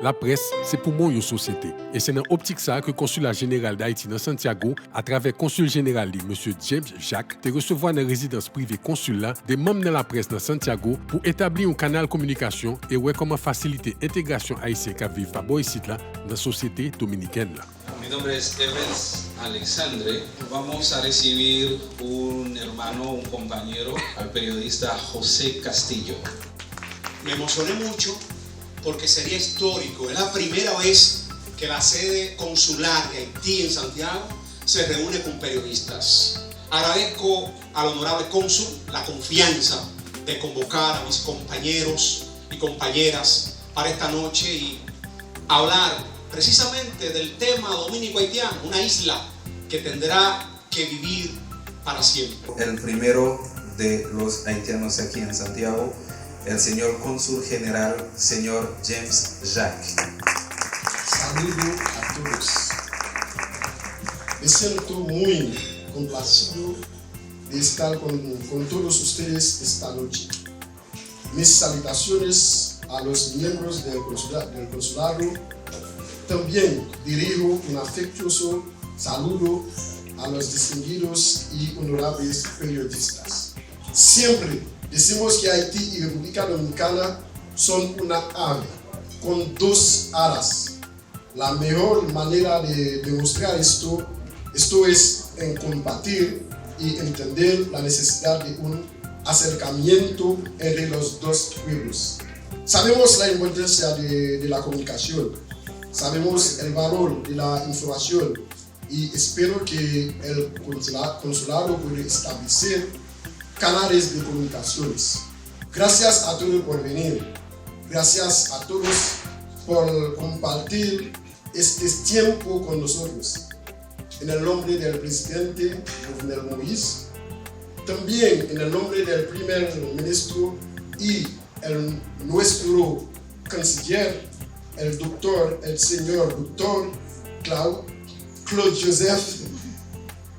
la presse, c'est pour mon société. Et c'est dans l'optique ça que le consulat général d'Haïti dans Santiago, à travers le consul général, M. James Jacques, te recevoir dans la résidence privée consulat des membres de la presse dans Santiago pour établir un canal de communication et ouais comment faciliter l'intégration haïtienne qui vivent par ici dans la société dominicaine. Mi nombre es Evans Alexandre. Vamos a recibir un hermano, un compañero, al periodista José Castillo. Me emocioné mucho porque sería histórico. Es la primera vez que la sede consular de Haití en Santiago se reúne con periodistas. Agradezco al honorable cónsul la confianza de convocar a mis compañeros y compañeras para esta noche y hablar precisamente del tema dominico-haitiano, una isla que tendrá que vivir para siempre. El primero de los haitianos aquí en Santiago, el señor cónsul general, señor James Jacques. Saludo a todos. Me siento muy complacido de estar con todos ustedes esta noche. Mis salutaciones a los miembros del consulado. También dirijo un afectuoso saludo a los distinguidos y honorables periodistas. Siempre decimos que Haití y República Dominicana son una ave con dos alas. La mejor manera de demostrar esto es en compartir y entender la necesidad de un acercamiento entre los dos pueblos. Sabemos la importancia de la comunicación, sabemos el valor de la información y espero que el consulado pueda establecer canales de comunicaciones. Gracias a todos por venir. Gracias a todos por compartir este tiempo con nosotros. En el nombre del presidente Jovenel Moïse, también en el nombre del primer ministro y nuestro canciller, el señor doctor Claude Joseph,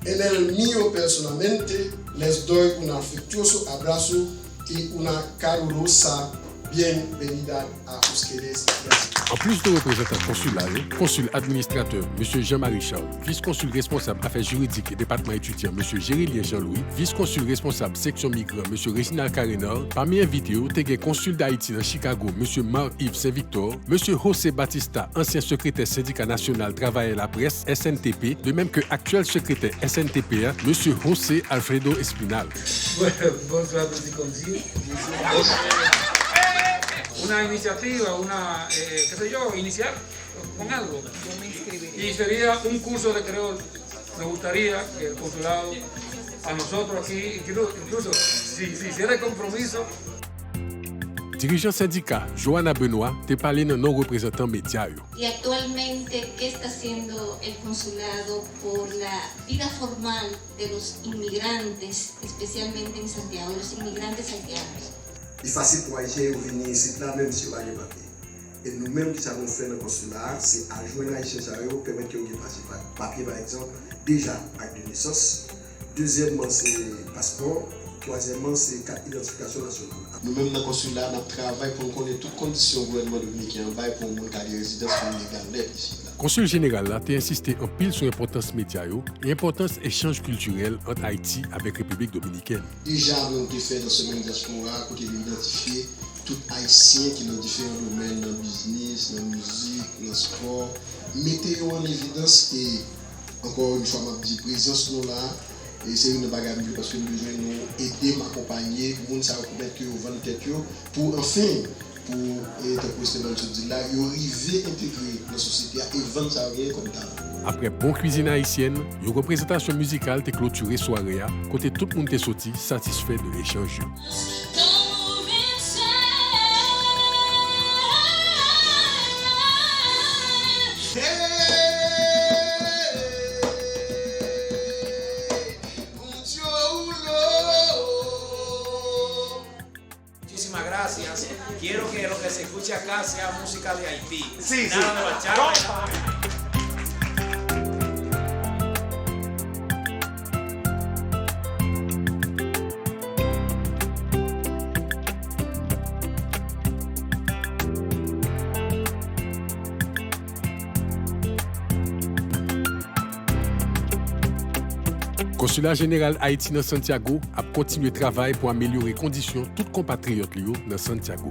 en el mío personalmente les doy un afectuoso abrazo y una calurosa bienvenida a ustedes. Gracias. En plus de représentants consulaires, consul administrateur M. Jean-Marie Charles, vice-consul responsable affaires juridiques et département étudiant M. Gérylien Jean-Louis, vice-consul responsable section migrants M. Réginald Carénor, parmi invités, il y a consul d'Haïti dans Chicago M. Marc-Yves Saint-Victor, M. José Batista, ancien secrétaire syndicat national travail à la presse SNTP, de même que actuel secrétaire SNTPA, M. José Alfredo Espinal. Bonsoir, monsieur. Una iniciativa, iniciar con algo. Yo me inscribiría. Y sería un curso de creol. Me gustaría que el consulado, a nosotros aquí, incluso si hiciera compromiso. Dirigeant syndicat Johanna Benoit te parlé de nos représentants médias. Y actualmente, ¿qué está haciendo el consulado por la vida formal de los inmigrantes, especialmente en Santiago, los inmigrantes haitianos? C'est facile pour les Haïtiens de venir ici, là même si on a des papiers. Et nous-mêmes qui avons fait dans le consulat, c'est à joindre les Haïtiens pour permettre qu'ils aient des papiers, par exemple, déjà acte de naissance. Deuxièmement, c'est passeport. Troisièmement, c'est carte d'identification nationale. Nous-mêmes dans le consulat, nous travaillons pour connaître toutes les conditions du gouvernement dominicain pour nous faire des résidences légales ici. Consul général a insisté en pile sur l'importance média et l'importance échange culturel entre Haïti avec République dominicaine. Déjà, nous avons fait dans ce même diaspora pour identifier tout Haïtien qui dans différents domaines, dans le business, dans la musique, dans le sport. Mettez-vous en évidence et encore une fois, je dis présence nous là. Et c'est une bagarre parce que nous devons nous aider, m'accompagner, nous savons permettre que vous vendez tête pour enfin, pour arriver à intégrer la société et vendre ça comme ça. Après bon cuisine haïtienne, une représentation musicale a clôturé soirée, côté tout le monde est sorti satisfait de l'échange. Gracias. Quiero que lo que se escuche acá sea música de Haití. Sí, nada de bachata. Consulat général Haïti dans Santiago a continué travail pour améliorer les conditions de tous compatriotes dans Santiago.